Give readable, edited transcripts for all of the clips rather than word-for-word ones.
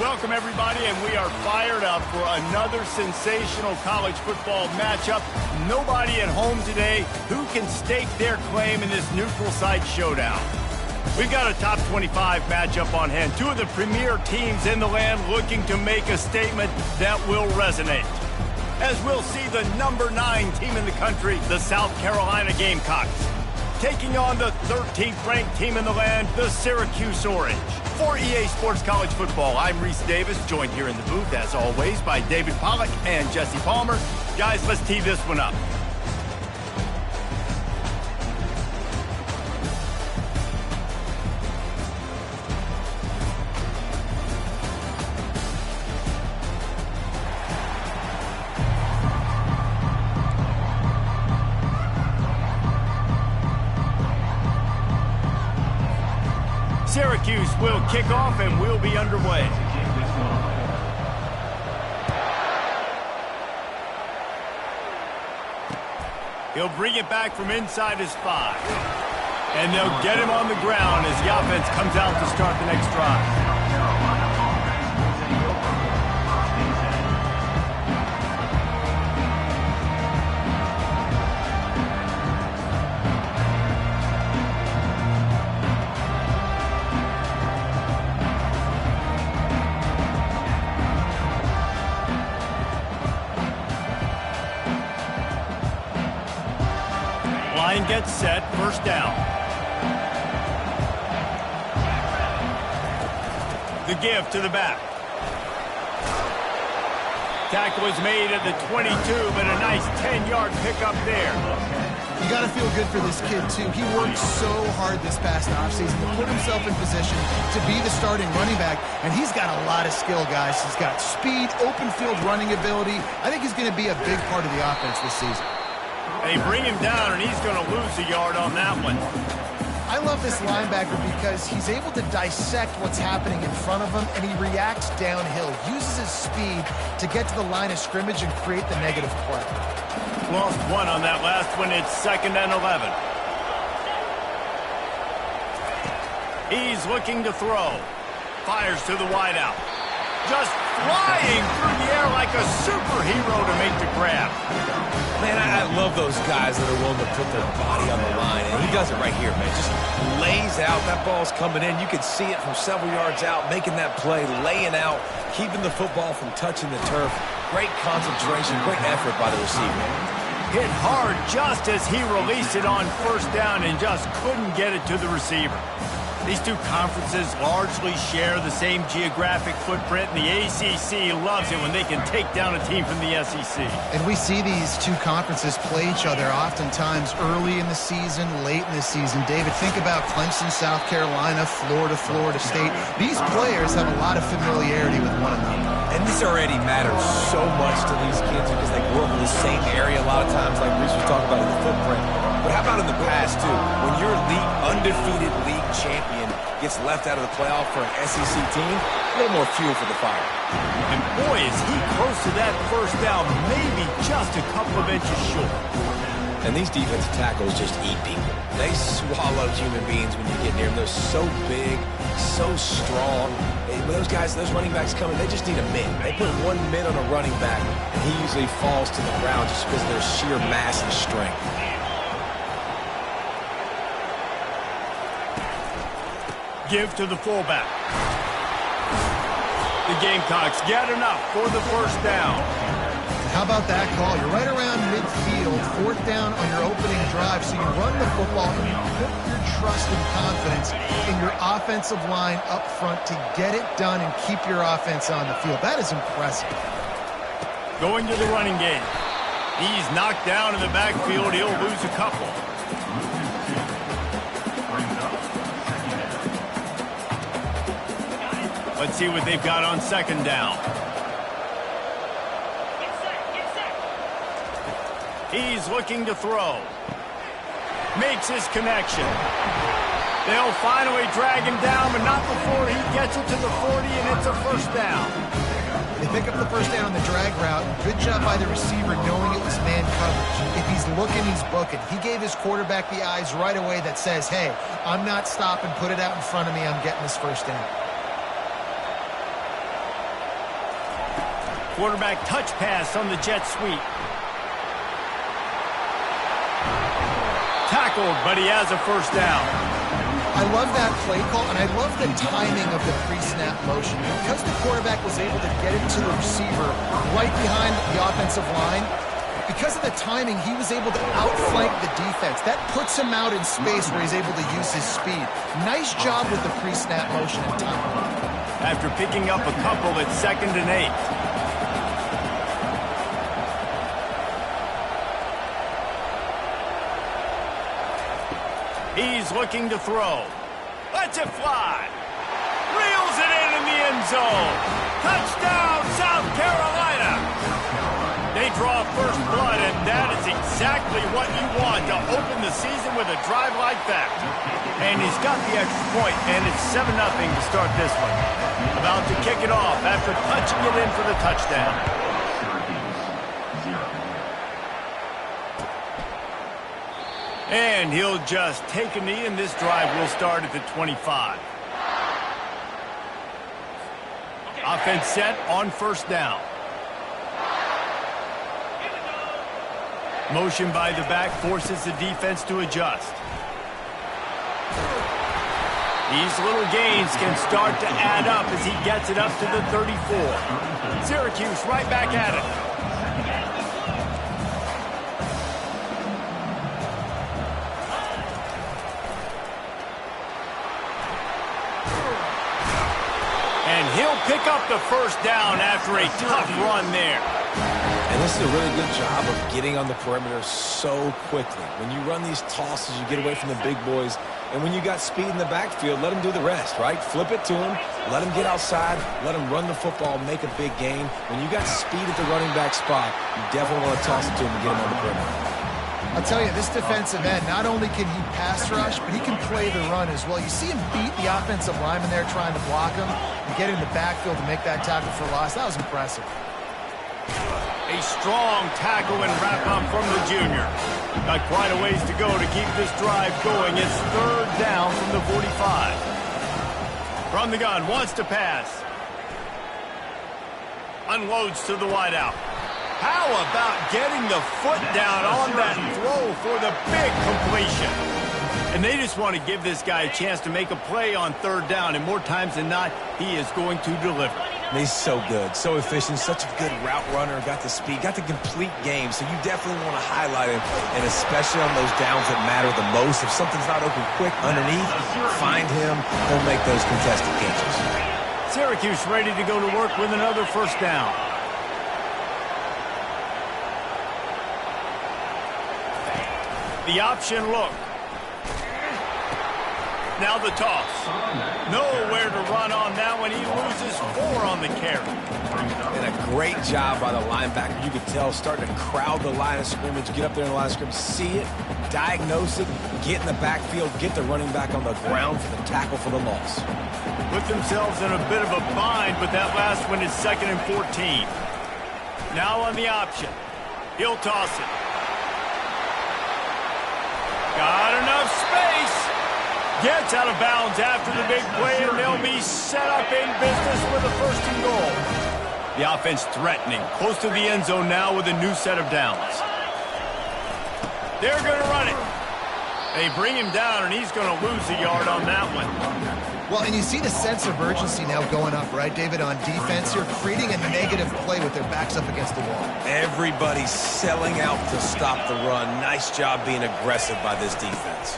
Welcome, everybody, and we are fired up for another sensational college football matchup. Nobody at home today who can stake their claim in this neutral site showdown. We've got a top 25 matchup on hand. Two of the premier teams in the land looking to make a statement that will resonate. As we'll see the number 9 team in the country, the South Carolina Gamecocks, taking on the 13th ranked team in the land, the Syracuse Orange. For EA Sports College Football, I'm Reese Davis, joined here in the booth, as always, by David Pollack and Jesse Palmer. Guys, let's tee this one up. Syracuse will kick off and we'll be underway. He'll bring it back from inside his 5. And they'll get him on the ground as the offense comes out to start the next drive. Line gets set, first down. The give to the back. Tackle is made at the 22, but a nice 10-yard pickup there. You got to feel good for this kid, too. He worked so hard this past offseason to put himself in position to be the starting running back, and he's got a lot of skill, guys. He's got speed, open field running ability. I think he's going to be a big part of the offense this season. They bring him down, and he's going to lose a yard on that one. I love this linebacker because he's able to dissect what's happening in front of him, and he reacts downhill, uses his speed to get to the line of scrimmage and create the negative play. Lost one on that last one. It's 2nd and 11. He's looking to throw. Fires to the wideout. Just flying through the air like a superhero to make the grab. Man, I love those guys that are willing to put their body on the line, and he does it right here, man. Just lays out. That ball's coming in. You can see it from several yards out, making that play, laying out, keeping the football from touching the turf. Great concentration, great effort by the receiver. Hit hard just as he released it on first down and just couldn't get it to the receiver. These two conferences largely share the same geographic footprint, and the ACC loves it when they can take down a team from the SEC. And we see these two conferences play each other oftentimes early in the season, late in the season. David, think about Clemson, South Carolina, Florida, Florida State. These players have a lot of familiarity with one another. And this already matters so much to these kids because they grew up in the same area a lot of times, like Reese was talking about in the footprint. But how about in the past, too? When your undefeated league champion gets left out of the playoff for an SEC team, a little more fuel for the fire. And boy, is he close to that first down, maybe just a couple of inches short. And these defensive tackles just eat people. They swallow human beings when you get near them. They're so big, so strong. When those guys, those running backs come in, they just need a mid. They put one mid on a running back, and he usually falls to the ground just because of their sheer mass and strength. Give to the fullback. The Gamecocks get enough for the first down. How about that call? You're right around midfield, 4th down on your opening drive, so you run the football and you put your trust and confidence in your offensive line up front to get it done and keep your offense on the field. That is impressive. Going to the running game. He's knocked down in the backfield. He'll lose a couple. Let's see what they've got on 2nd down. He's looking to throw. Makes his connection. They'll finally drag him down, but not before he gets it to the 40, and it's a first down. They pick up the first down on the drag route. Good job by the receiver knowing it was man coverage. If he's looking, he's booking. He gave his quarterback the eyes right away that says, hey, I'm not stopping. Put it out in front of me. I'm getting this first down. Quarterback touch pass on the jet sweep. Tackled, but he has a first down. I love that play call, and I love the timing of the pre-snap motion. Because the quarterback was able to get it to the receiver right behind the offensive line, because of the timing, he was able to outflank the defense. That puts him out in space where he's able to use his speed. Nice job with the pre-snap motion and timing. After picking up a couple, it's 2nd and 8. He's looking to throw. Lets it fly. Reels it in the end zone. Touchdown, South Carolina. They draw first blood, and that is exactly what you want to open the season with a drive like that. And he's got the extra point, and it's 7-0 to start this one. About to kick it off after punching it in for the touchdown. And he'll just take a knee, and this drive will start at the 25. Offense set on first down. Motion by the back forces the defense to adjust. These little gains can start to add up as he gets it up to the 34. Syracuse right back at it. And he'll pick up the first down after a tough run there. And this is a really good job of getting on the perimeter so quickly. When you run these tosses, you get away from the big boys. And when you got speed in the backfield, let them do the rest, right? Flip it to him, let him get outside, let him run the football, make a big gain. When you got speed at the running back spot, you definitely want to toss it to him and get him on the perimeter. I'll tell you, this defensive end, not only can he pass rush, but he can play the run as well. You see him beat the offensive lineman there trying to block him and get in the backfield to make that tackle for loss. That was impressive. A strong tackle and wrap-up from the junior. Got quite a ways to go to keep this drive going. It's 3rd down from the 45. From the gun, wants to pass. Unloads to the wideout. How about getting the foot down on that throw for the big completion? And they just want to give this guy a chance to make a play on 3rd down, and more times than not, he is going to deliver. And he's so good, so efficient, such a good route runner, got the speed, got the complete game, so you definitely want to highlight him, and especially on those downs that matter the most. If something's not open quick underneath, find him, he'll make those contested catches. Syracuse ready to go to work with another first down. The option look. Now the toss. Nowhere to run on that one. He loses 4 on the carry. And a great job by the linebacker. You could tell starting to crowd the line of scrimmage, get up there in the line of scrimmage, see it, diagnose it, get in the backfield, get the running back on the ground for the tackle for the loss. Put themselves in a bit of a bind, but that last one is 2nd and 14. Now on the option. He'll toss it. Got enough space. Gets out of bounds after the big play, and they'll be set up in business with a 1st and goal. The offense threatening, close to the end zone now with a new set of downs. They're going to run it. They bring him down, and he's going to lose a yard on that one. Well, and you see the sense of urgency now going up, right, David, on defense here, creating a negative play with their backs up against the wall. Everybody's selling out to stop the run. Nice job being aggressive by this defense.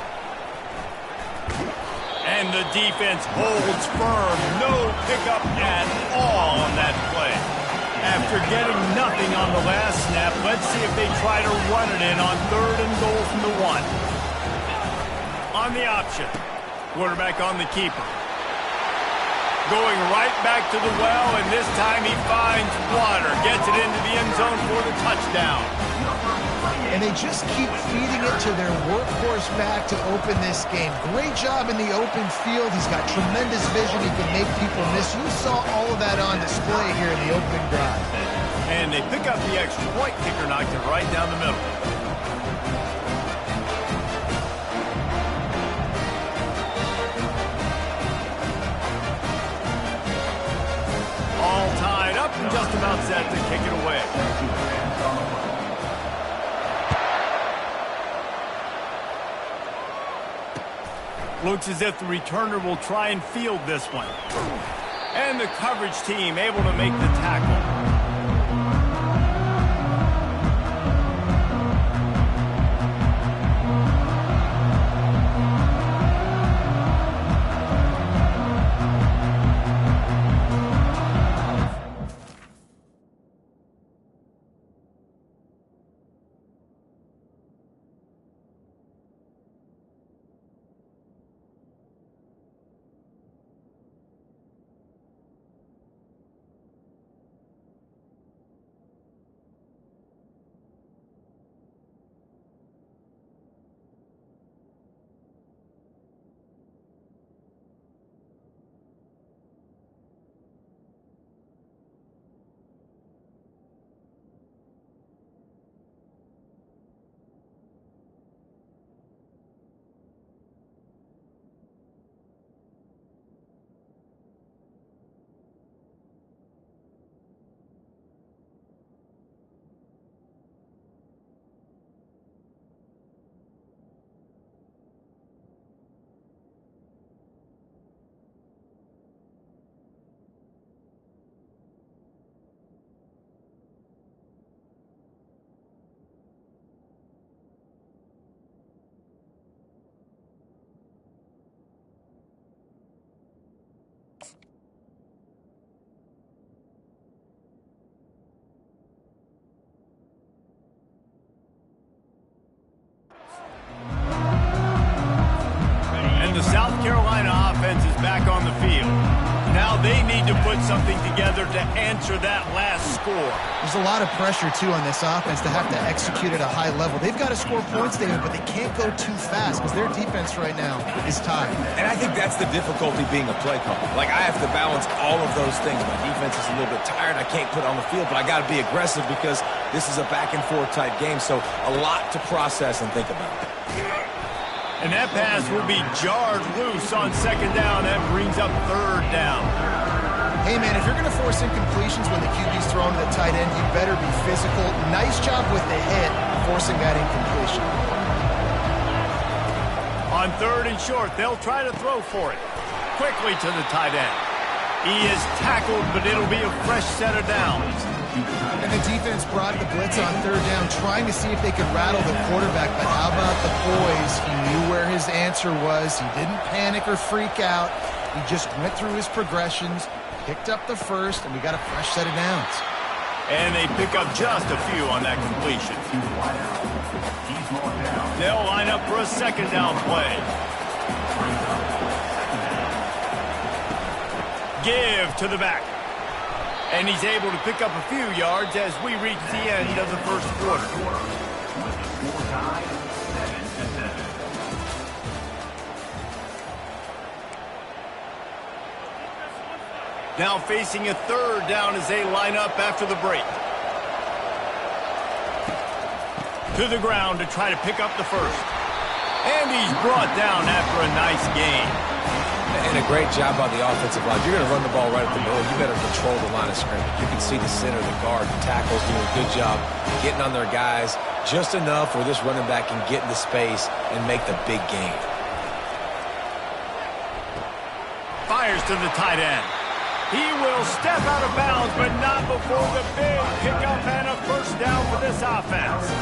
And the defense holds firm. No pickup at all on that play. After getting nothing on the last snap, let's see if they try to run it in on 3rd and goal from the 1. On the option. Quarterback on the keeper. Going right back to the well, and this time he finds water. Gets it into the end zone for the touchdown. And they just keep feeding it to their workhorse back to open this game. Great job in the open field. He's got tremendous vision. He can make people miss. You saw all of that on display here in the opening drive. And they pick up the extra point. Kicker knocked it right down the middle. All tied up and just about set to Looks as if the returner will try and field this one. And the coverage team able to make the tackle. The South Carolina offense is back on the field. Now they need to put something together to answer that last score. There's a lot of pressure, too, on this offense to have to execute at a high level. They've got to score points, David, but they can't go too fast because their defense right now is tired. And I think that's the difficulty being a play caller. Like, I have to balance all of those things. My defense is a little bit tired. I can't put on the field, but I got to be aggressive because this is a back-and-forth type game, so a lot to process and think about. And that pass will be jarred loose on second down. That brings up third down. Hey, man, if you're going to force incompletions when the QB's throwing to the tight end, you better be physical. Nice job with the hit, forcing that incompletion. On third and short, they'll try to throw for it. Quickly to the tight end. He is tackled, but it'll be a fresh set of downs. And the defense brought the blitz on third down, trying to see if they could rattle the quarterback. But how about the poise? He knew where his answer was. He didn't panic or freak out. He just went through his progressions, picked up the first, and we got a fresh set of downs. And they pick up just a few on that completion. They'll line up for a second down play. Give to the back. And he's able to pick up a few yards as we reach the end of the first quarter. Now facing a third down as they line up after the break. To the ground to try to pick up the first. And he's brought down after a nice gain. And a great job by the offensive line. You're going to run the ball right at the middle. You better control the line of scrimmage. You can see the center, the guard, the tackles doing a good job getting on their guys just enough where this running back can get into space and make the big gain. Fires to the tight end. He will step out of bounds, but not before the big pickup and a first down for this offense.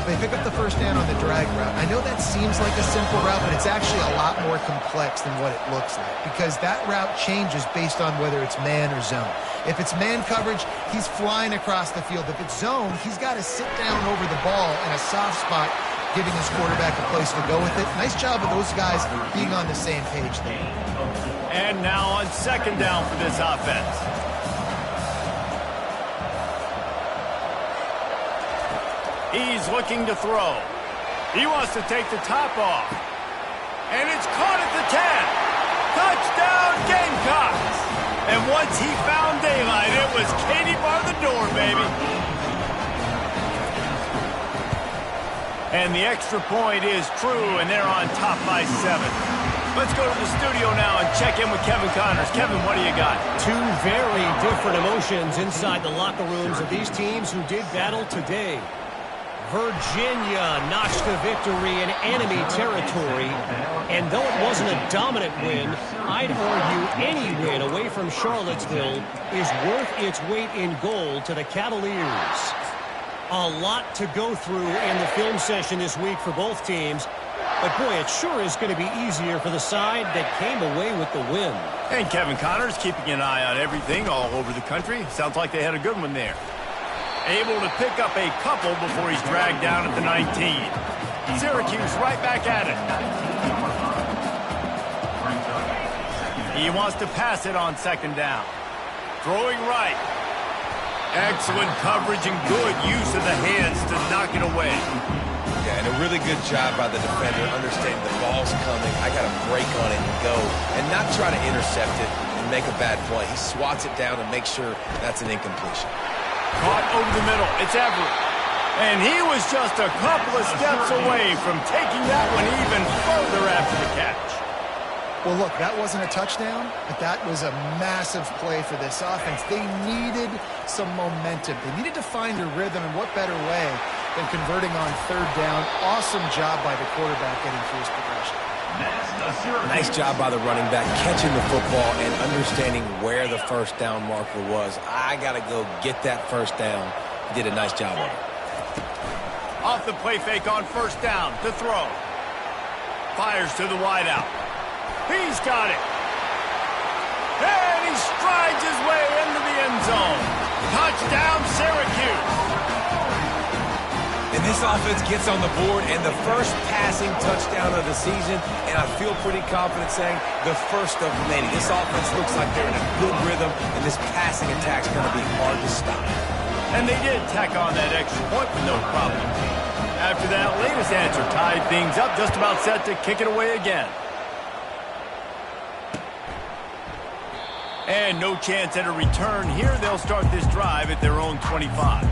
They pick up the first down on the drag route. I know that seems like a simple route, but it's actually a lot more complex than what it looks like because that route changes based on whether it's man or zone. If it's man coverage, he's flying across the field. If it's zone, he's got to sit down over the ball in a soft spot, giving his quarterback a place to go with it. Nice job of those guys being on the same page there. And now on second down for this offense. He's looking to throw. He wants to take the top off. And it's caught at the 10. Touchdown, Gamecocks. And once he found daylight, it was Katie bar the door, baby. And the extra point is true, and they're on top by 7. Let's go to the studio now and check in with Kevin Connors. Kevin, what do you got? Two very different emotions inside the locker rooms of these teams who did battle today. Virginia notched a victory in enemy territory, and though it wasn't a dominant win, I'd argue any win away from Charlottesville is worth its weight in gold to the Cavaliers. A lot to go through in the film session this week for both teams, but boy, it sure is going to be easier for the side that came away with the win. And Kevin Connors keeping an eye on everything all over the country. Sounds like they had a good one there. Able to pick up a couple before he's dragged down at the 19. Syracuse right back at it. He wants to pass it on second down. Throwing right. Excellent coverage and good use of the hands to knock it away. Yeah, and a really good job by the defender, understanding the ball's coming. I got to break on it and go, and not try to intercept it and make a bad play. He swats it down and makes sure that's an incompletion. Caught over the middle. It's Everett. And he was just a couple of steps away from taking that one even further after the catch. Well, look, that wasn't a touchdown, but that was a massive play for this offense. They needed some momentum. They needed to find a rhythm, and what better way than converting on third down. Awesome job by the quarterback getting through his progression. Nice job by the running back, catching the football and understanding where the first down marker was. I got to go get that first down. He did a nice job of it. Off the play fake on first down to throw. Fires to the wideout. He's got it. And he strides his way into the end zone. Touchdown, Syracuse. And this offense gets on the board, and the first passing touchdown of the season, and I feel pretty confident saying the first of many. This offense looks like they're in a good rhythm, and this passing attack's going to be hard to stop. And they did tack on that extra point with no problem. After that latest answer tied things up, just about set to kick it away again. And no chance at a return here. They'll start this drive at their own 25.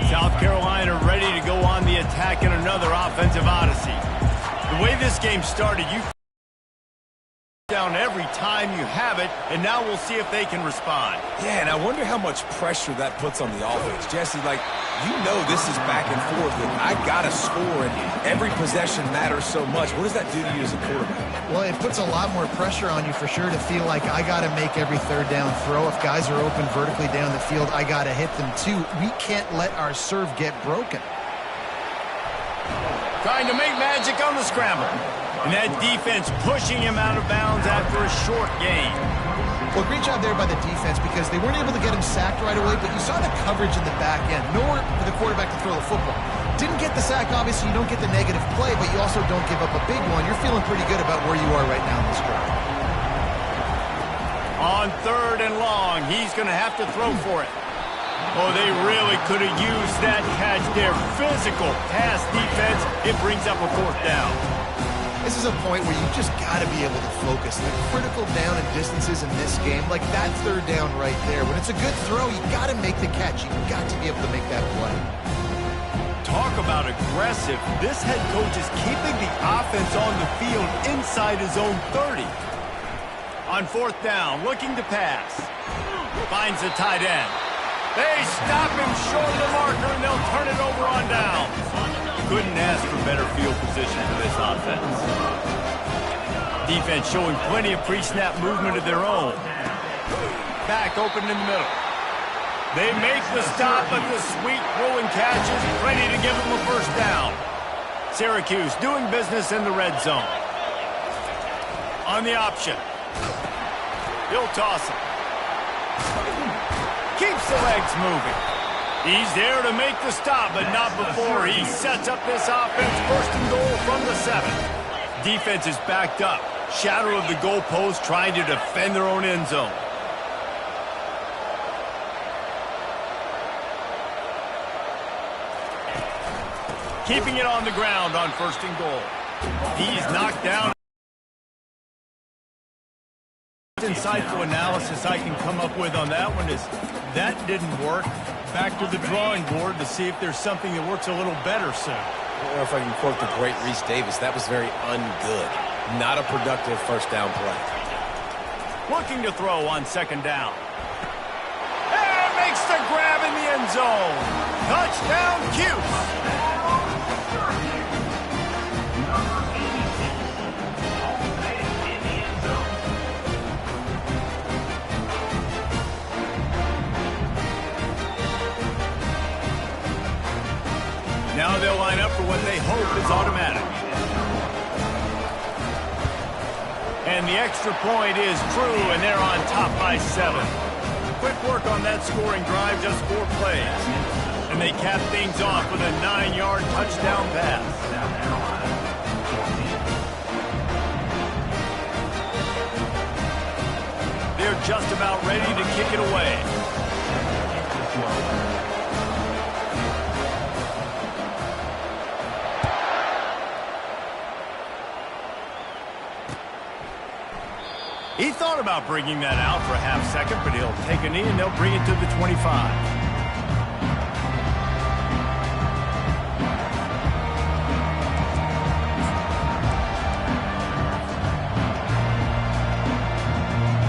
South Carolina ready to go on the attack in another offensive odyssey. The way this game started, you down every time you have it, and now we'll see if they can respond. Yeah, and I wonder how much pressure that puts on the offense. Jesse, like, you know this is back and forth, and I got to score, and every possession matters so much. What does that do to you as a quarterback? Well, it puts a lot more pressure on you for sure to feel like I got to make every third down throw. If guys are open vertically down the field, I got to hit them too. We can't let our serve get broken. Trying to make magic on the scramble. And that defense pushing him out of bounds after a short gain. Well, great job there by the defense because they weren't able to get him sacked right away, but you saw the coverage in the back end. Nowhere for the quarterback to throw the football. Didn't get the sack, obviously. You don't get the negative play, but you also don't give up a big one. You're feeling pretty good about where you are right now in this drive. On third and long, he's going to have to throw for it. Oh, they really could have used that catch there. Physical pass defense. It brings up a fourth down. This is a point where you just got to be able to focus. The critical down and distances in this game, like that third down right there. When it's a good throw, you got to make the catch. You got to be able to make that play. Talk about aggressive. This head coach is keeping the offense on the field inside his own 30. On fourth down, looking to pass. Finds the tight end. They stop him short of the marker, and they'll turn it over on down. Couldn't ask for better field position for this offense. Defense showing plenty of pre-snap movement of their own. Back open in the middle. They make the stop, but the sweet throwing catch is ready to give them a first down. Syracuse doing business in the red zone. On the option. He'll toss it. Keeps the legs moving. He's there to make the stop, but not before he sets up this offense. First and goal from the 7. Defense is backed up. Shadow of the goalpost trying to defend their own end zone. Keeping it on the ground on first and goal. He's knocked down. Insightful analysis I can come up with on that one is that didn't work. Back to the drawing board to see if there's something that works a little better soon. I don't know if I can quote the great Reese Davis. That was very ungood. Not a productive first down play. Looking to throw on second down. end zone. Touchdown, Cuse. Now they'll line up for what they hope is automatic. And the extra point is true, and they're on top by 7. Quick work on that scoring drive, just 4 plays. And they cap things off with a 9-yard touchdown pass. They're just about ready to kick it away. He thought about bringing that out for a half second, but he'll take a knee and they'll bring it to the 25.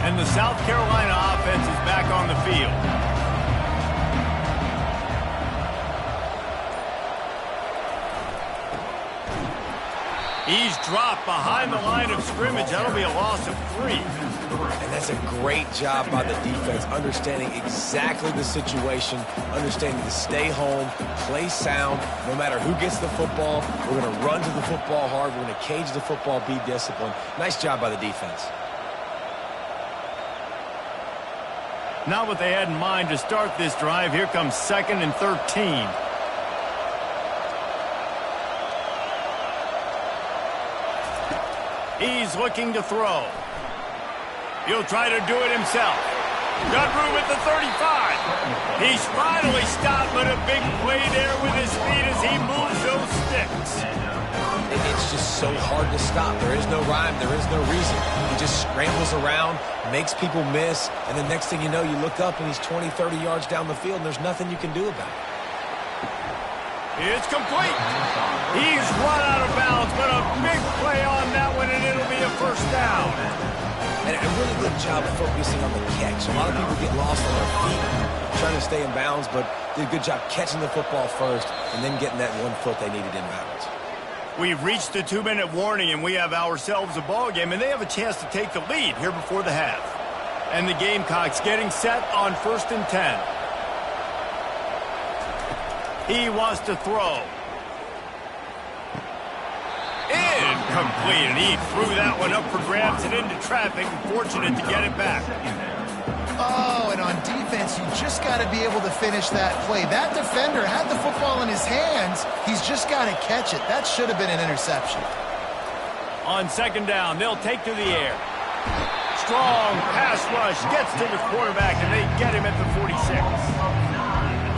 And the South Carolina offense is back on the field. He's dropped behind the line of scrimmage. That'll be a loss of 3. And that's a great job by the defense, understanding exactly the situation, understanding to stay home, play sound. No matter who gets the football, we're going to run to the football hard. We're going to cage the football, be disciplined. Nice job by the defense. Not what they had in mind to start this drive. Here comes 2nd and 13. He's looking to throw. He'll try to do it himself. Got room at the 35. He's finally stopped, but a big play there with his feet as he moves those sticks. It's just so hard to stop. There is no rhyme. There is no reason. He just scrambles around, makes people miss, and the next thing you know, you look up and he's 20, 30 yards down the field, and there's nothing you can do about it. It's complete. He's run out of bounds, but a big play on that one, and it'll be a first down. And a really good job of focusing on the catch. A lot of people get lost on their feet trying to stay in bounds, but did a good job catching the football first and then getting that 1 foot they needed in bounds. We've reached the 2-minute warning, and we have ourselves a ball game, and they have a chance to take the lead here before the half. And the Gamecocks getting set on 1st and 10. He wants to throw. Incomplete, and he threw that one up for grabs and into traffic, and fortunate to get it back. Oh, and on defense, you just got to be able to finish that play. That defender had the football in his hands. He's just got to catch it. That should have been an interception. On 2nd down, they'll take to the air. Strong pass rush, gets to the quarterback, and they get him at the 46.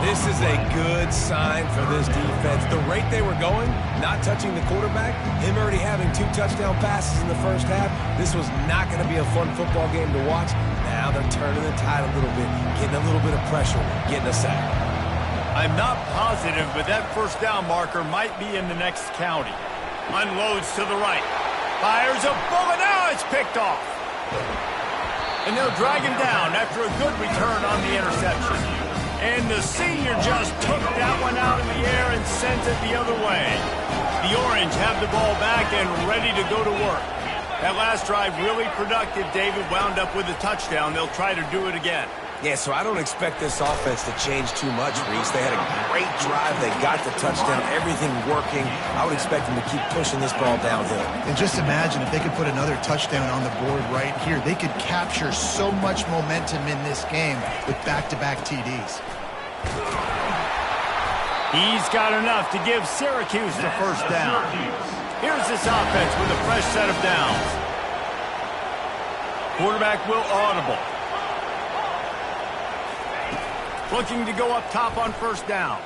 This is a good sign for this defense. The rate they were going, not touching the quarterback, him already having 2 touchdown passes in the first half, this was not going to be a fun football game to watch. Now they're turning the tide a little bit, getting a little bit of pressure, getting a sack. I'm not positive, but that first down marker might be in the next county. Unloads to the right. Fires a bullet. Now it's picked off. And they'll drag him down after a good return on the interception. And the senior just took that one out in the air and sent it the other way. The Orange have the ball back and ready to go to work. That last drive really productive. David wound up with a touchdown. They'll try to do it again. Yeah, so I don't expect this offense to change too much, Reese. They had a great drive. They got the touchdown, everything working. I would expect them to keep pushing this ball downhill. And just imagine if they could put another touchdown on the board right here. They could capture so much momentum in this game with back-to-back TDs. He's got enough to give Syracuse the first down. Here's this offense with a fresh set of downs. Quarterback will audible. Looking to go up top on first down.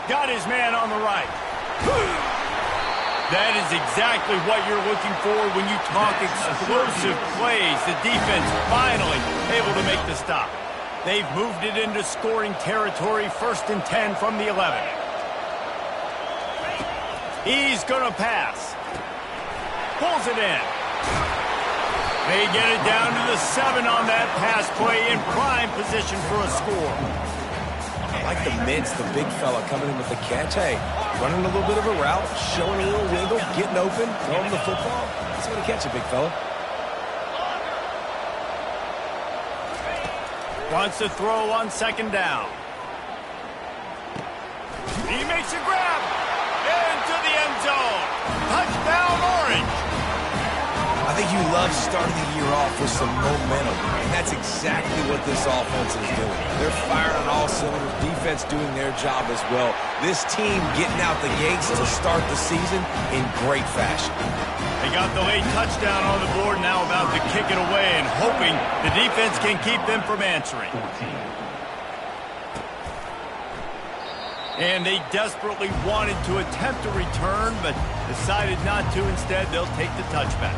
Got his man on the right. That is exactly what you're looking for when you talk explosive plays. The defense finally able to make the stop. They've moved it into scoring territory, 1st and 10 from the 11. He's going to pass. Pulls it in. They get it down to the 7 on that pass play in prime position for a score. like the Mints, the big fella coming in with the catch. Hey, running a little bit of a route, showing a little wiggle, getting open, throwing the football. That's going to catch it, big fella. Wants to throw on second down. He makes a grab into the end zone. Touchdown, Orange. I think you love starting the year off with some momentum, and that's exactly what this offense is doing. They're firing on all cylinders, defense doing their job as well. This team getting out the gates to start the season in great fashion. They got the late touchdown on the board, now about to kick it away and hoping the defense can keep them from answering. And they desperately wanted to attempt a return, but decided not to. Instead, they'll take the touchback.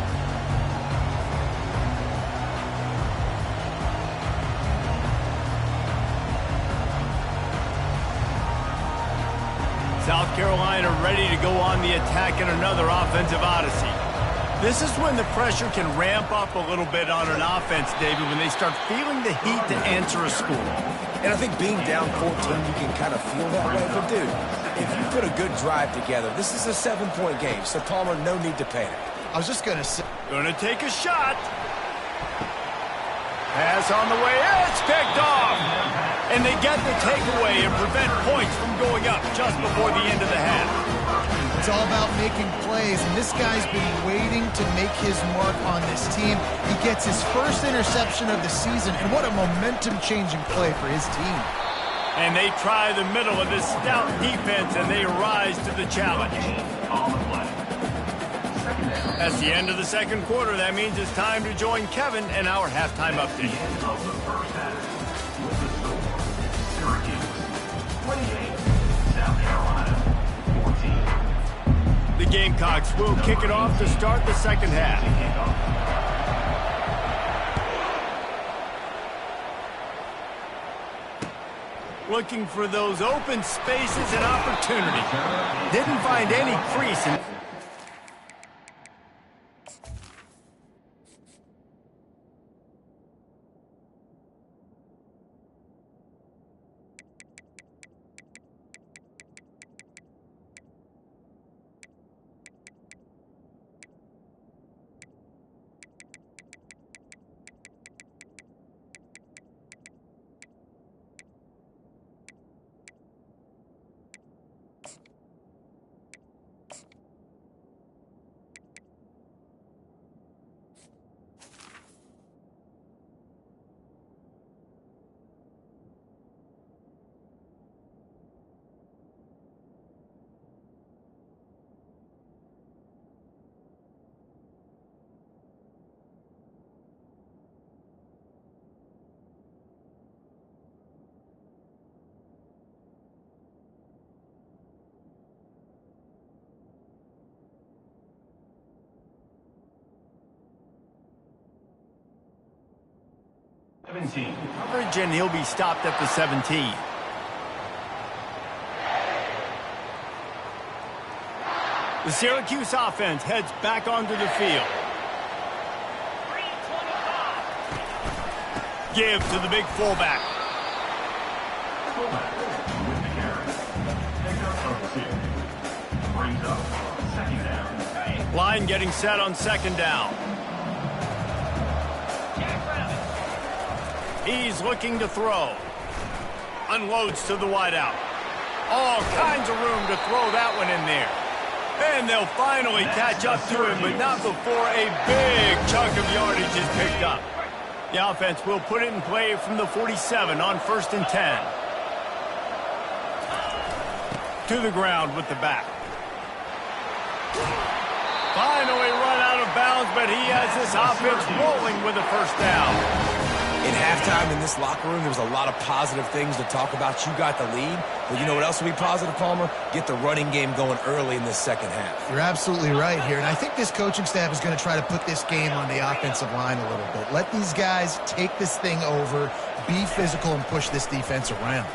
South Carolina ready to go on the attack in another offensive odyssey. This is when the pressure can ramp up a little bit on an offense, David, when they start feeling the heat to answer a score. And I think being down 14, you can kind of feel that way. But, dude, if you put a good drive together, this is a 7-point game. So, Palmer, no need to panic. I was just going to say. Going to take a shot. Pass on the way. It's picked off. And they get the takeaway and prevent points from going up just before the end of the half. It's all about making plays, and this guy's been waiting to make his mark on this team. He gets his first interception of the season, and what a momentum-changing play for his team. And they try the middle of this stout defense, and they rise to the challenge. That's the end of the second quarter. That means it's time to join Kevin and our halftime update. The Gamecocks will kick it off to start the second half. Looking for those open spaces and opportunity. Didn't find any crease in... Coverage, and he'll be stopped at the 17. The Syracuse offense heads back onto the field. Give to the big fullback. Line getting set on second down. He's looking to throw. Unloads to the wideout. All kinds of room to throw that one in there. And they'll finally catch up to him, but not before a big chunk of yardage is picked up. The offense will put it in play from the 47 on 1st and 10. To the ground with the back. Finally run out of bounds, but he has this offense rolling with a first down. In halftime in this locker room, there was a lot of positive things to talk about. You got the lead. But you know what else will be positive, Palmer? Get the running game going early in this second half. You're absolutely right here. And I think this coaching staff is going to try to put this game on the offensive line a little bit. Let these guys take this thing over, be physical, and push this defense around.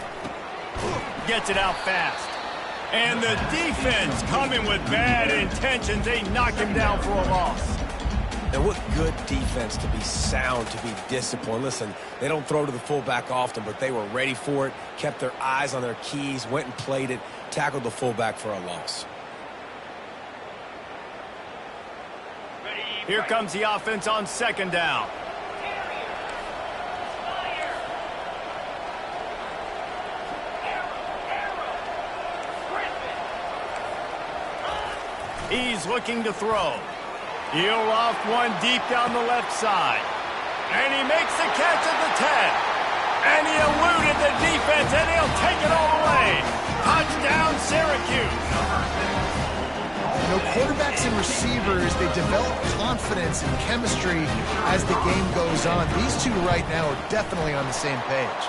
Gets it out fast. And the defense coming with bad intentions. They knock him down for a loss. And what good defense to be sound, to be disciplined. Listen, they don't throw to the fullback often, but they were ready for it, kept their eyes on their keys, went and played it, tackled the fullback for a loss. Here comes the offense on second down. He's looking to throw. He'll loft one deep down the left side. And he makes the catch at the 10. And he eluded the defense, and he'll take it all the way. Touchdown, Syracuse. You know, quarterbacks and receivers, they develop confidence and chemistry as the game goes on. These two right now are definitely on the same page.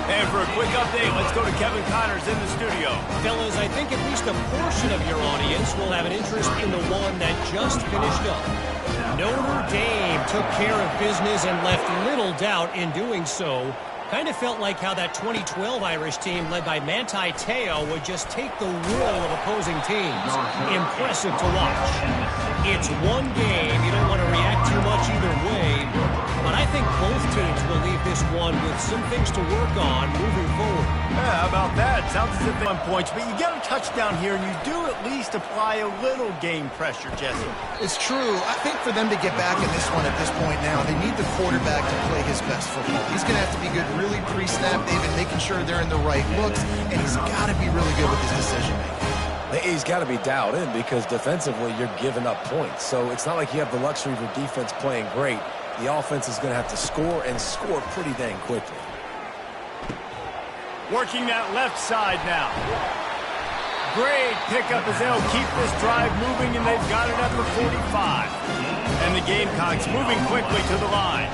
And for a quick update, let's go to Kevin Connors in the studio. Fellas, I think at least a portion of your audience will have an interest in the one that just finished up. Notre Dame took care of business and left little doubt in doing so. Kind of felt like how that 2012 Irish team led by Manti Te'o would just take the will of opposing teams. Impressive to watch. It's one game. You don't want to react too much either way. But I think both teams will leave this one with some things to work on moving forward. Yeah, how about that? Sounds as if they want points, but you get a touchdown here, and you do at least apply a little game pressure, Jesse. It's true. I think for them to get back in this one at this point now, they need the quarterback to play his best football. He's going to have to be good really pre-snap, David, making sure they're in the right looks, and he's got to be really good with his decision-making. He's got to be dialed in because defensively you're giving up points. So it's not like you have the luxury of your defense playing great. The offense is going to have to score and score pretty dang quickly. Working that left side now. Great pickup as they'll keep this drive moving, and they've got it at the 45. And the Gamecocks moving quickly to the line.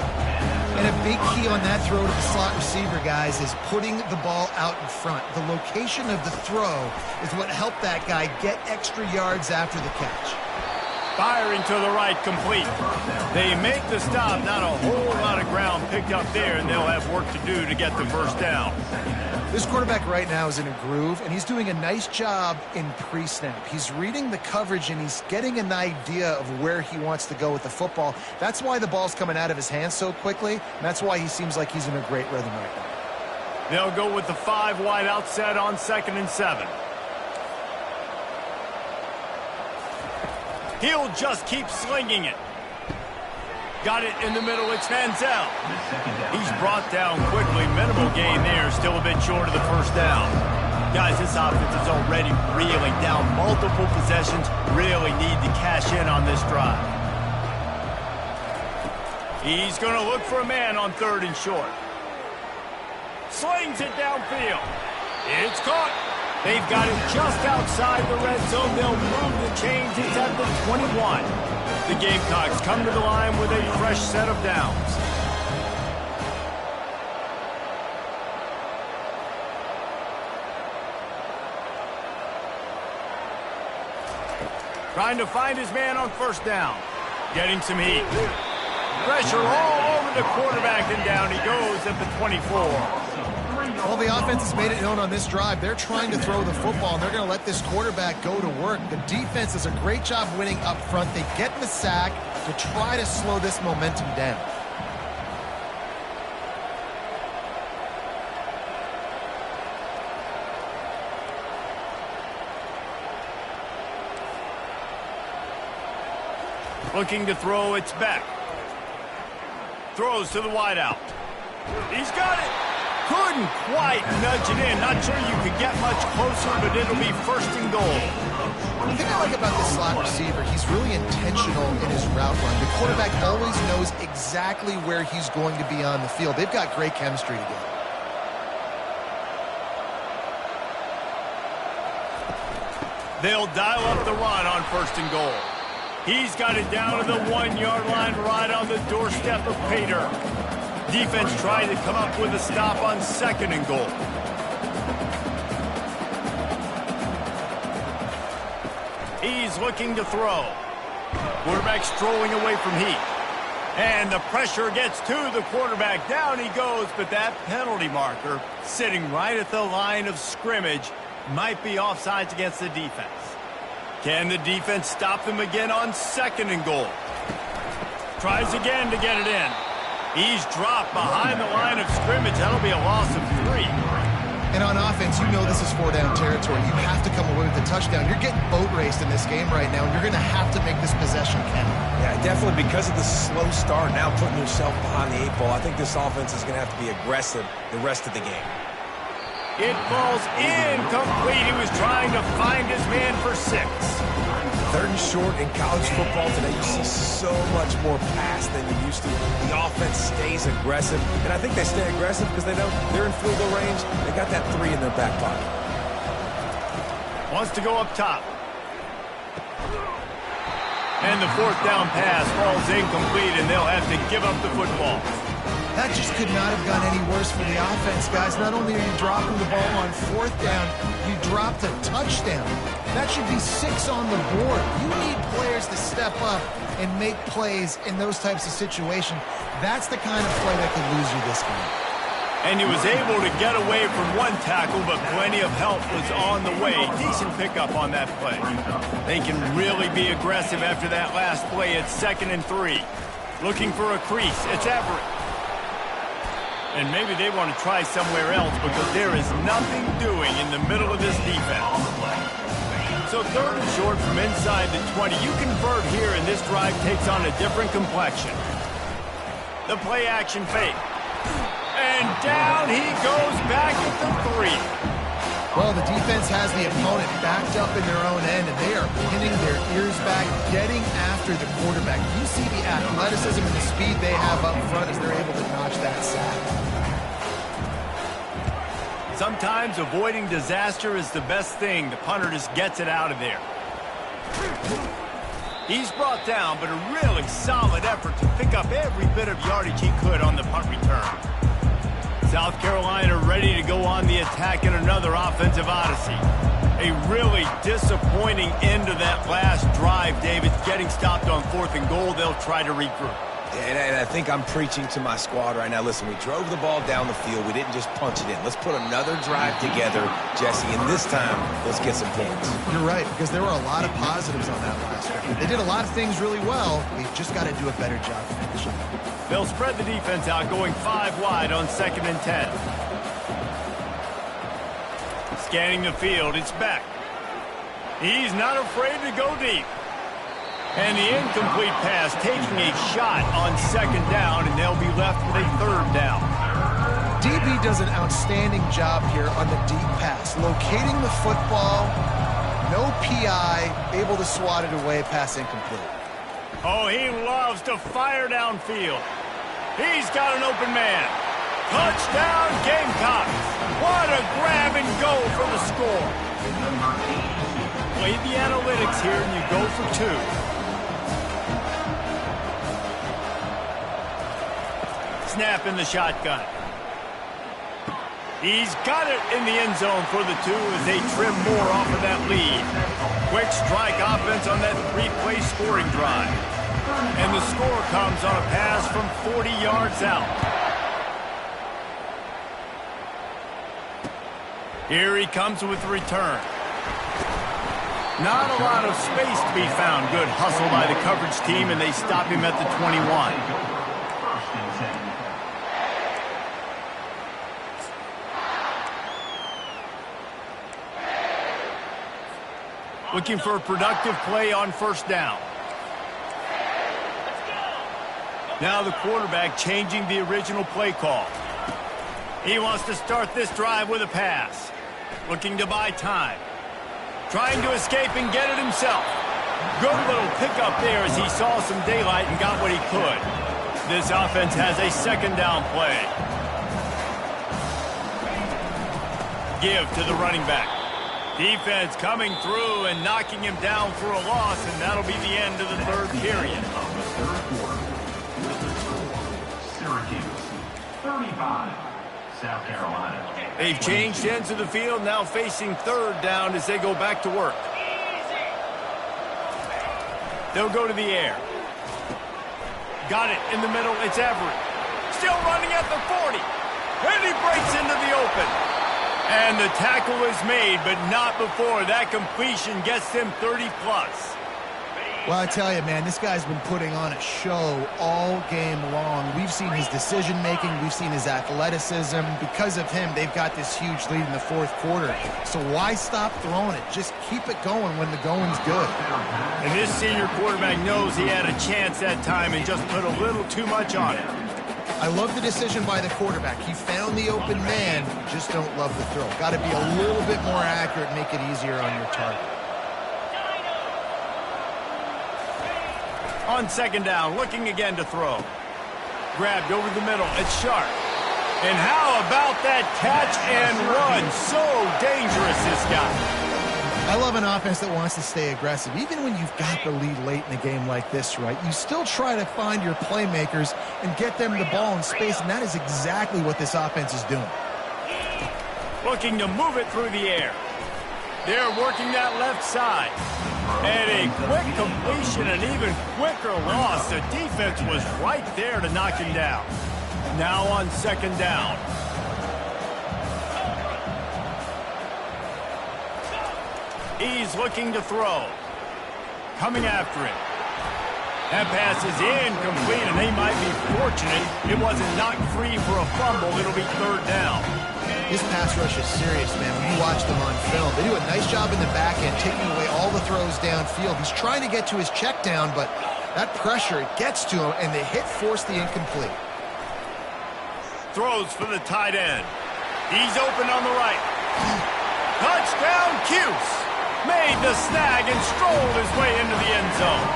And a big key on that throw to the slot receiver, guys, is putting the ball out in front. The location of the throw is what helped that guy get extra yards after the catch. Firing to the right, complete. They make the stop. Not a whole lot of ground picked up there, and they'll have work to do to get the first down. This quarterback right now is in a groove, and he's doing a nice job in pre-snap. He's reading the coverage, and he's getting an idea of where he wants to go with the football. That's why the ball's coming out of his hands so quickly, and that's why he seems like he's in a great rhythm right now. They'll go with the 5 wide out set on 2nd and 7. He'll just keep slinging it. Got it in the middle. It's Manziel. He's brought down quickly. Minimal gain there. Still a bit short of the first down. Guys, this offense is already reeling down multiple possessions. Really need to cash in on this drive. He's going to look for a man on 3rd and short. Slings it downfield. It's caught. They've got it just outside the red zone. They'll move the chains. It's at the 21. The Gamecocks come to the line with a fresh set of downs. Trying to find his man on 1st down. Getting some heat. Pressure all over the quarterback, and down he goes at the 24. Well, the offense has made it known on this drive. They're trying to throw the football, and they're going to let this quarterback go to work. The defense does a great job winning up front. They get the sack to try to slow this momentum down. Looking to throw, it's back. Throws to the wideout. He's got it. Couldn't quite nudge it in. Not sure you could get much closer, but it'll be 1st and goal. The thing I like about this slot receiver, he's really intentional in his route run. The quarterback always knows exactly where he's going to be on the field. They've got great chemistry together. They'll dial up the run on 1st and goal. He's got it down to the 1-yard line, right on the doorstep of Pater. Defense trying to come up with a stop on 2nd and goal. He's looking to throw. Quarterback strolling away from heat. And the pressure gets to the quarterback. Down he goes, but that penalty marker sitting right at the line of scrimmage might be offsides against the defense. Can the defense stop them again on 2nd and goal? Tries again to get it in. He's dropped behind the line of scrimmage. That'll be a loss of 3. And on offense, you know this is 4-down territory. You have to come away with a touchdown. You're getting boat raced in this game right now, and you're going to have to make this possession count. Yeah, definitely because of the slow start, now putting yourself behind the 8 ball. I think this offense is going to have to be aggressive the rest of the game. It falls incomplete. He was trying to find his man for 6. 3rd and short in college football today, you see so much more pass than you used to. The offense stays aggressive, and I think they stay aggressive because they know they're in field goal range. They got that 3 in their back pocket. Wants to go up top. And the 4th down pass falls incomplete, and they'll have to give up the football. That just could not have gone any worse for the offense, guys. Not only are you dropping the ball on 4th down, you dropped a touchdown. That should be 6 on the board. You need players to step up and make plays in those types of situations. That's the kind of play that could lose you this game. And he was able to get away from 1 tackle, but plenty of help was on the way. Decent pickup on that play. They can really be aggressive after that last play. It's 2nd and 3. Looking for a crease. It's Everett. And maybe they want to try somewhere else because there is nothing doing in the middle of this defense. So 3rd and short from inside the 20. You convert here, and this drive takes on a different complexion. The play action fake. And down he goes back at the 3. Well, the defense has the opponent backed up in their own end, and they are pinning their ears back, getting after the quarterback. You see the athleticism and the speed they have up front as they're able to notch that sack. Sometimes avoiding disaster is the best thing. The punter just gets it out of there. He's brought down, but a really solid effort to pick up every bit of yardage he could on the punt return. South Carolina ready to go on the attack in another offensive odyssey. A really disappointing end to that last drive, David. Getting stopped on 4th and goal, they'll try to regroup. And I think I'm preaching to my squad right now. Listen, we drove the ball down the field. We didn't just punch it in. Let's put another drive together, Jesse, and this time, let's get some points. You're right, because there were a lot of positives on that last one. They did a lot of things really well. We've just got to do a better job finishing. They'll spread the defense out, going 5 wide on 2nd and 10. Scanning the field, it's Beck. He's not afraid to go deep. And the incomplete pass taking a shot on 2nd down, and they'll be left with a 3rd down. DB does an outstanding job here on the deep pass. Locating the football, no PI, able to swat it away, pass incomplete. Oh, he loves to fire downfield. He's got an open man. Touchdown, Gamecocks. What a grab and go for the score. Play the analytics here, and you go for 2. Snap in the shotgun. He's got it in the end zone for the 2 as they trim more off of that lead. Quick strike offense on that 3-play scoring drive. And the score comes on a pass from 40 yards out. Here he comes with the return. Not a lot of space to be found. Good hustle by the coverage team, and they stop him at the 21. Looking for a productive play on 1st down. Now the quarterback changing the original play call. He wants to start this drive with a pass. Looking to buy time. Trying to escape and get it himself. Good little pickup there as he saw some daylight and got what he could. This offense has a 2nd down play. Give to the running back. Defense coming through and knocking him down for a loss, and that'll be the end of the 3rd period. Syracuse, 35, South Carolina. They've changed ends of the field, now facing 3rd down as they go back to work. They'll go to the air. Got it in the middle, it's Everett. Still running at the 40. And he breaks into the open. And the tackle is made, but not before that completion gets them 30+. Well, I tell you, man, this guy's been putting on a show all game long. We've seen his decision-making. We've seen his athleticism. Because of him, they've got this huge lead in the fourth quarter. So why stop throwing it? Just keep it going when the going's good. And this senior quarterback knows he had a chance that time and just put a little too much on it. I love the decision by the quarterback. He found the open man. Just don't love the throw. Got to be a little bit more accurate, make it easier on your target. On second down, looking again to throw. Grabbed over the middle. It's Sharp. And how about that catch and run? So dangerous, this guy. I love an offense that wants to stay aggressive. Even when you've got the lead late in the game like this, right, you still try to find your playmakers and get them the ball in space, and that is exactly what this offense is doing. Looking to move it through the air. They're working that left side. And a quick completion, an even quicker loss. The defense was right there to knock him down. Now on second down. He's looking to throw. Coming after it. That pass is incomplete, and they might be fortunate it wasn't knocked free for a fumble. It'll be third down. This pass rush is serious, man. When you watch them on film, they do a nice job in the back end, taking away all the throws downfield. He's trying to get to his check down, but that pressure, it gets to him, and the hit forced the incomplete. Throws for the tight end. He's open on the right. Touchdown, Cuse. Made the snag and strolled his way into the end zone.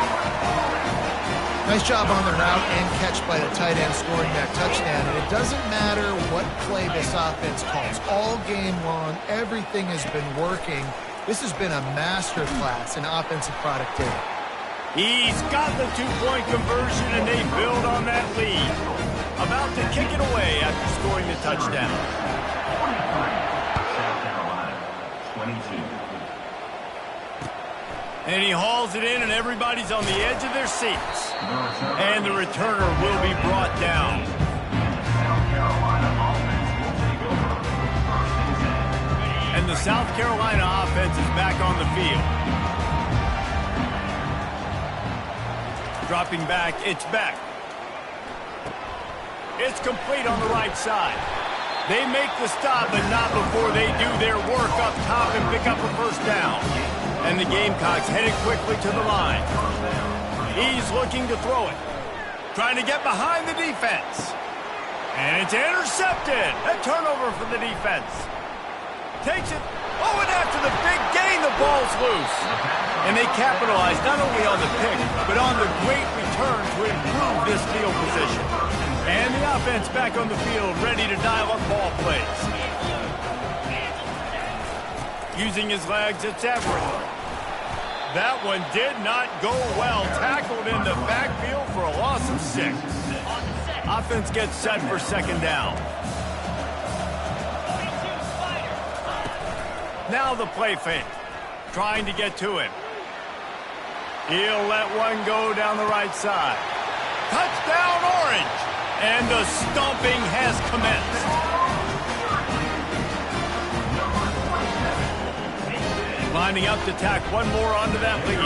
Nice job on the route and catch by the tight end scoring that touchdown. And it doesn't matter what play this offense calls. All game long, everything has been working. This has been a masterclass in offensive productivity. He's got the two-point conversion, and they build on that lead. About to kick it away after scoring the touchdown. 43, South Carolina, 22. And he hauls it in, and everybody's on the edge of their seats. And the returner will be brought down. And the South Carolina offense is back on the field. Dropping back, it's back. It's complete on the right side. They make the stop, but not before they do their work up top and pick up a first down. And the Gamecocks headed quickly to the line. He's looking to throw it. Trying to get behind the defense. And it's intercepted. A turnover for the defense. Takes it. Oh, and after the big gain, the ball's loose. And they capitalize not only on the pick, but on the great return to improve this field position. And the offense back on the field, ready to dial up ball plays. Using his legs, it's Everett. That one did not go well. Tackled in the backfield for a loss of 6. Offense gets set for second down. Now the play fake. Trying to get to him. He'll let one go down the right side. Touchdown, Orange! And the stomping has commenced. Lining up to tack one more onto that lead.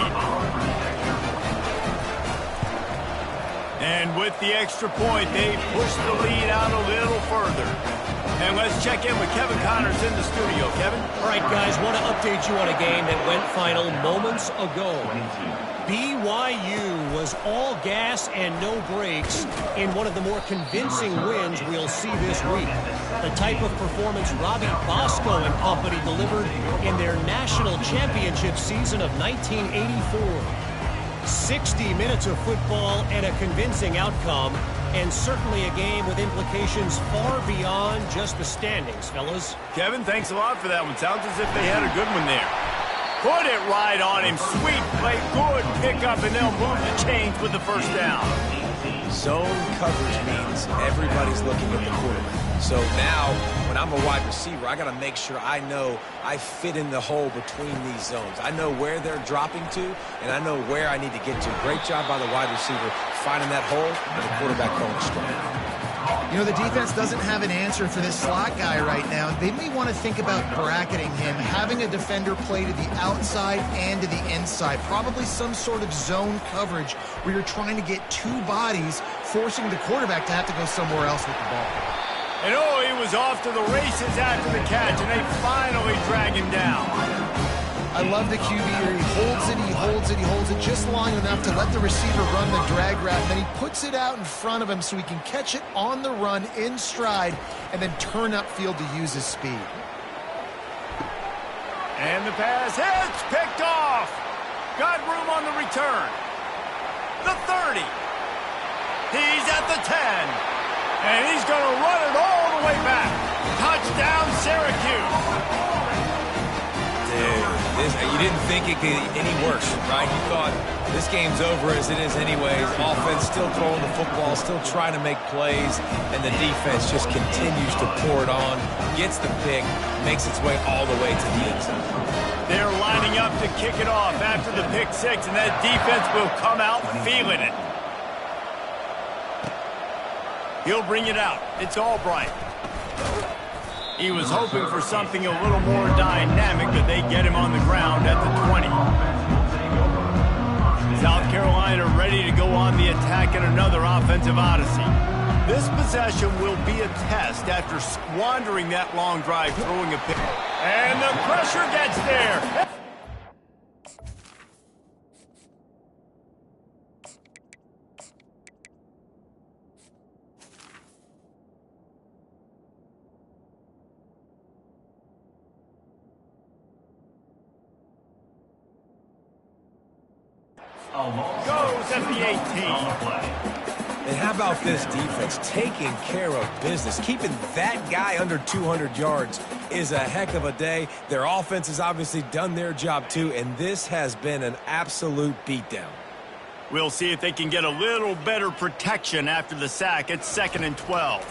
And with the extra point, they push the lead out a little further. And let's check in with Kevin Connors in the studio. Kevin? All right, guys, want to update you on a game that went final moments ago. BYU was all gas and no brakes in one of the more convincing wins we'll see this week. The type of performance Robbie Bosco and company delivered in their national championship season of 1984. 60 minutes of football and a convincing outcome, and certainly a game with implications far beyond just the standings, fellas. Kevin, thanks a lot for that one. Sounds as if they had a good one there. Put it right on him. Sweet play, good pickup, and they'll move the chains with the first down. Zone coverage means everybody's looking at the quarterback. So now, when I'm a wide receiver, I got to make sure I know I fit in the hole between these zones. I know where they're dropping to, and I know where I need to get to. Great job by the wide receiver finding that hole, and the quarterback going straight. You know, the defense doesn't have an answer for this slot guy right now. They may want to think about bracketing him, having a defender play to the outside and to the inside. Probably some sort of zone coverage where you're trying to get two bodies, forcing the quarterback to have to go somewhere else with the ball. And oh, he was off to the races after the catch, and they finally drag him down. I love the QB here. He holds it, he holds it, he holds it just long enough to let the receiver run the drag route. And then he puts it out in front of him so he can catch it on the run in stride and then turn upfield to use his speed. And the pass hits, picked off. Got room on the return. The 30. He's at the 10. And he's going to run it all the way back. Touchdown, Syracuse. You didn't think it could get any worse, right? You thought this game's over as it is anyways. Offense still throwing the football, still trying to make plays, and the defense just continues to pour it on, gets the pick, makes its way all the way to the end zone. They're lining up to kick it off after the pick six, and that defense will come out feeling it. He'll bring it out. It's Albright. He was hoping for something a little more dynamic, but they get him on the ground at the 20. South Carolina ready to go on the attack in another offensive odyssey. This possession will be a test after squandering that long drive throwing a pick. And the pressure gets there. Goes at the 18. And how about this defense taking care of business? Keeping that guy under 200 yards is a heck of a day. Their offense has obviously done their job too, and this has been an absolute beatdown. We'll see if they can get a little better protection after the sack. It's 2nd and 12.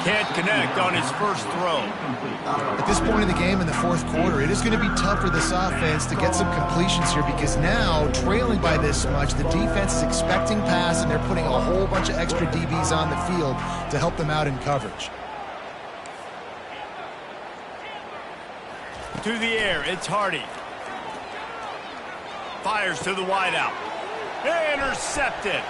Can't connect on his first throw. At this point in the game in the fourth quarter, it is going to be tough for this offense to get some completions here because now, trailing by this much, the defense is expecting pass and they're putting a whole bunch of extra DBs on the field to help them out in coverage. To the air, it's Hardy. Fires to the wideout. Intercepted.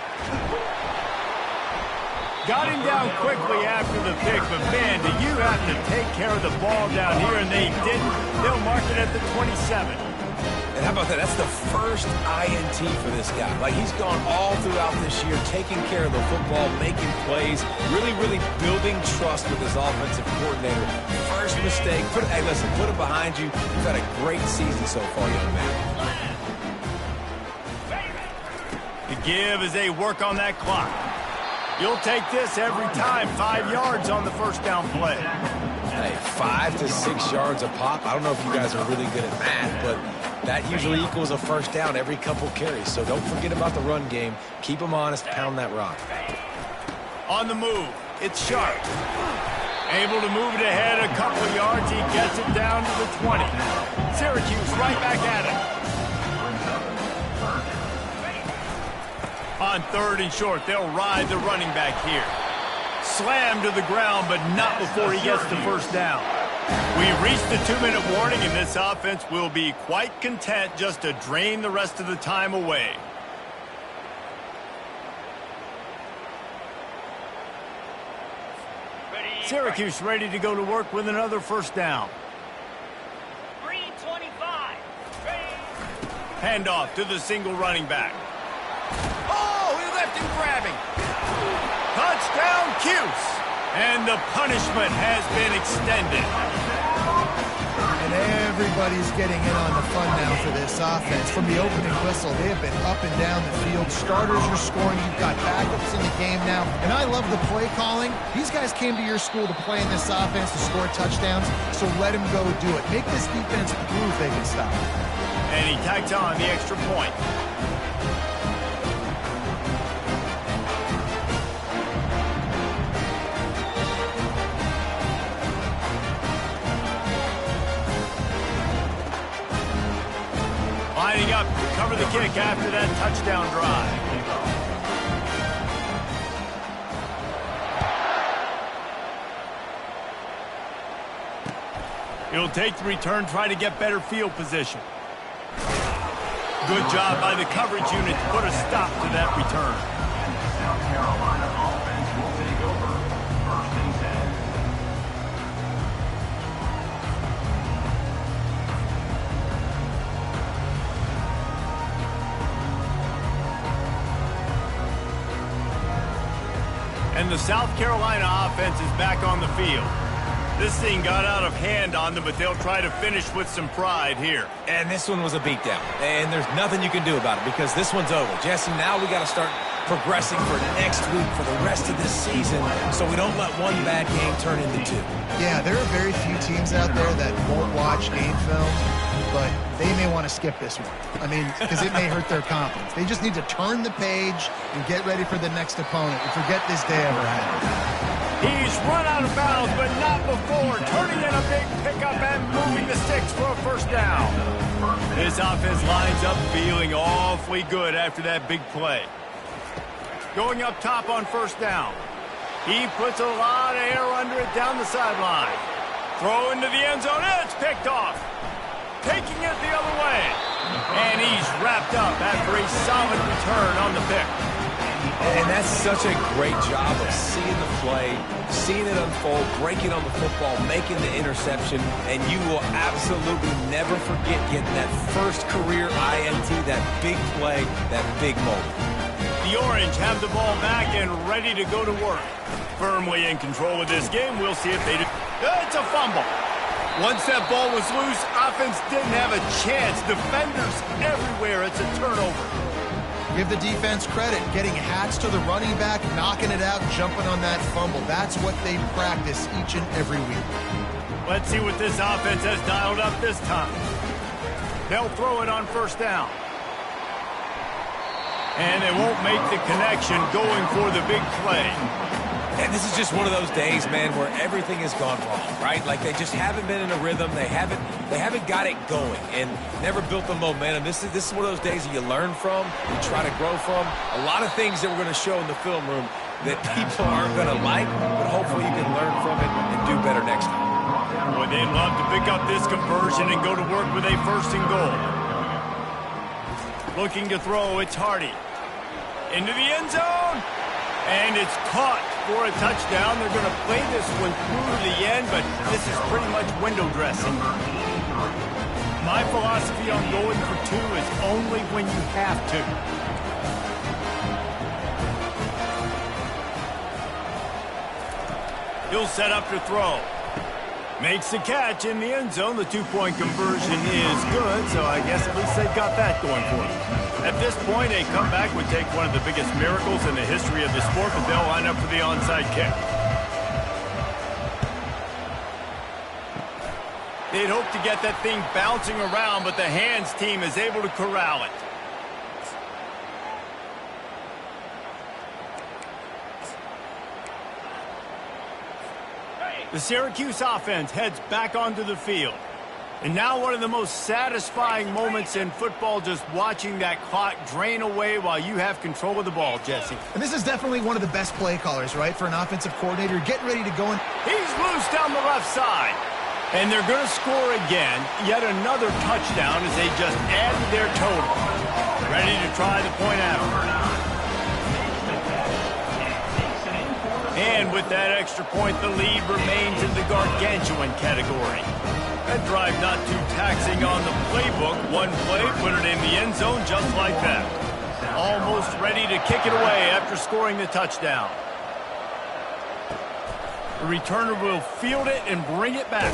Got him down quickly after the pick, but man, do you have to take care of the ball down here, and they didn't. They'll mark it at the 27. And how about that? That's the first INT for this guy. Like, he's gone all throughout this year, taking care of the football, making plays, really building trust with his offensive coordinator. First mistake, hey, listen, put it behind you. You've had a great season so far, young man. The give as they work on that clock. You'll take this every time. 5 yards on the first down play. Hey, 5 to 6 yards a pop. I don't know if you guys are really good at math, but that usually equals a first down every couple carries. So don't forget about the run game. Keep them honest. Pound that rock. On the move, it's Sharp. Able to move it ahead a couple of yards. He gets it down to the 20. Syracuse right back at it. On 3rd and short, they'll ride the running back here. Slammed to the ground, but not before he gets the first down. We've reached the 2-minute warning, and this offense will be quite content just to drain the rest of the time away. Syracuse ready to go to work with another first down. 3:25. Handoff to the single running back. Oh, he left him grabbing. Touchdown, Cuse. And the punishment has been extended. And everybody's getting in on the fun now for this offense. From the opening whistle, they have been up and down the field. Starters are scoring. You've got backups in the game now. And I love the play calling. These guys came to your school to play in this offense to score touchdowns, so let them go do it. Make this defense prove they can stop. And he tacked on the extra point. Lining up to cover the kick after that touchdown drive. He'll take the return, try to get better field position. Good job by the coverage unit to put a stop to that return. South Carolina offense will take over. 1st and 10. And the South Carolina offense is back on the field. This thing got out of hand on them, but they'll try to finish with some pride here. And this one was a beatdown. And there's nothing you can do about it because this one's over. Jesse, now we got to start progressing for next week for the rest of this season so we don't let one bad game turn into two. Yeah, there are very few teams out there that won't watch game film, but they may want to skip this one. I mean, because it may hurt their confidence. They just need to turn the page and get ready for the next opponent and forget this day ever happened. He's run out of bounds, but not before. Turning in a big pickup and moving the sticks for a 1st down. This offense lines up feeling awfully good after that big play. Going up top on 1st down. He puts a lot of air under it down the sideline. Throw into the end zone. It's picked off. Taking it the other way. And he's wrapped up after a solid return on the pick. And that's such a great job of seeing the play, seeing it unfold, breaking on the football, making the interception, and you will absolutely never forget getting that first career INT, that big play, that big moment. The Orange have the ball back and ready to go to work. Firmly in control of this game. We'll see if they do. It's a fumble. Once that ball was loose, offense didn't have a chance. Defenders everywhere. It's a turnover. Give the defense credit, getting hats to the running back, knocking it out, jumping on that fumble. That's what they practice each and every week. Let's see what this offense has dialed up this time. They'll throw it on 1st down. And they won't make the connection going for the big play. And this is just one of those days, man, where everything has gone wrong, right? Like they just haven't been in a rhythm. They haven't got it going and never built the momentum. This is one of those days that you learn from, you try to grow from. A lot of things that we're going to show in the film room that people aren't going to like, but hopefully you can learn from it and do better next time. Boy, they'd love to pick up this conversion and go to work with a 1st and goal. Looking to throw, it's Hardy. Into the end zone. And it's caught for a touchdown. They're going to play this one through to the end, but this is pretty much window dressing. My philosophy on going for 2 is only when you have to. He'll set up to throw. Makes the catch in the end zone. The 2-point conversion is good, so I guess at least they've got that going for them. At this point, a comeback would take one of the biggest miracles in the history of the sport, but they'll line up for the onside kick. They'd hope to get that thing bouncing around, but the hands team is able to corral it. The Syracuse offense heads back onto the field. And now one of the most satisfying moments in football, just watching that clock drain away while you have control of the ball, Jesse. And this is definitely one of the best play callers, right, for an offensive coordinator. Getting ready to go in. He's loose down the left side. And they're going to score again. Yet another touchdown as they just add to their total. Ready to try the point after. And with that extra point, the lead remains in the gargantuan category. That drive not too taxing on the playbook. One play, put it in the end zone just like that. Almost ready to kick it away after scoring the touchdown. The returner will field it and bring it back.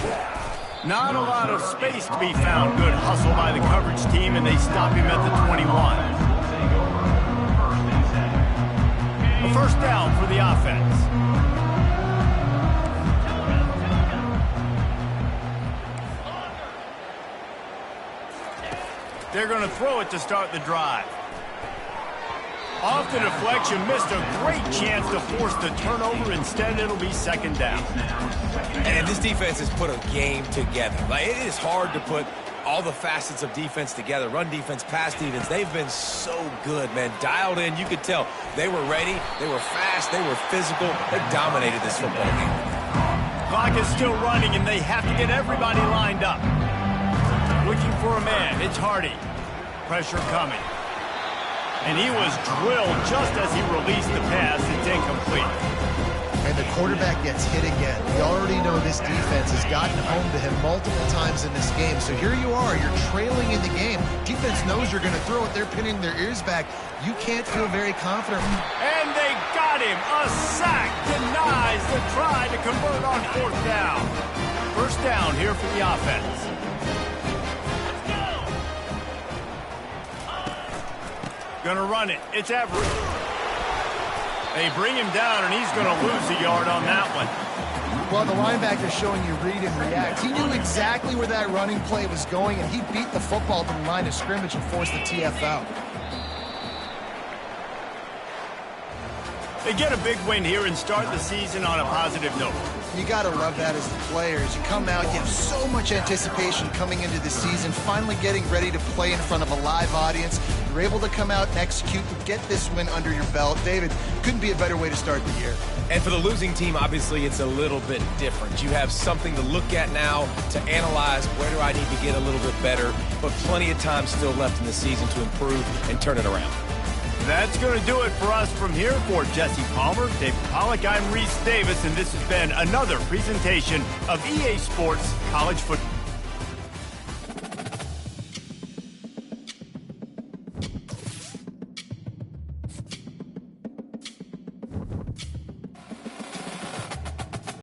Not a lot of space to be found. Good hustle by the coverage team, and they stop him at the 21. A 1st down for the offense. They're going to throw it to start the drive. Off the deflection, missed a great chance to force the turnover. Instead, it'll be 2nd down. And this defense has put a game together. Like, it is hard to put all the facets of defense together. Run defense, pass defense. They've been so good, man. Dialed in. You could tell they were ready. They were fast. They were physical. They dominated this football game. Clock is still running, and they have to get everybody lined up. Looking for a man. It's Hardy. Pressure coming. And he was drilled just as he released the pass. It's incomplete. And the quarterback gets hit again. We already know this defense has gotten home to him multiple times in this game. So here you are, you're trailing in the game. Defense knows you're going to throw it. They're pinning their ears back. You can't feel very confident. And they got him. A sack denies the try to convert on 4th down. First down here for the offense. Gonna run it. It's Everett. They bring him down, and he's going to lose a yard on that one. Well, the linebacker's showing you read and react. He knew exactly where that running play was going, and he beat the football to the line of scrimmage and forced the TF out. They get a big win here and start the season on a positive note. You got to love that as the players. You come out, you have so much anticipation coming into the season, finally getting ready to play in front of a live audience. You're able to come out and execute and get this win under your belt. David, couldn't be a better way to start the year. And for the losing team, obviously, it's a little bit different. You have something to look at now, to analyze where do I need to get a little bit better, but plenty of time still left in the season to improve and turn it around. That's going to do it for us from here. For Jesse Palmer, David Pollack, I'm Reese Davis, and this has been another presentation of EA Sports College Football.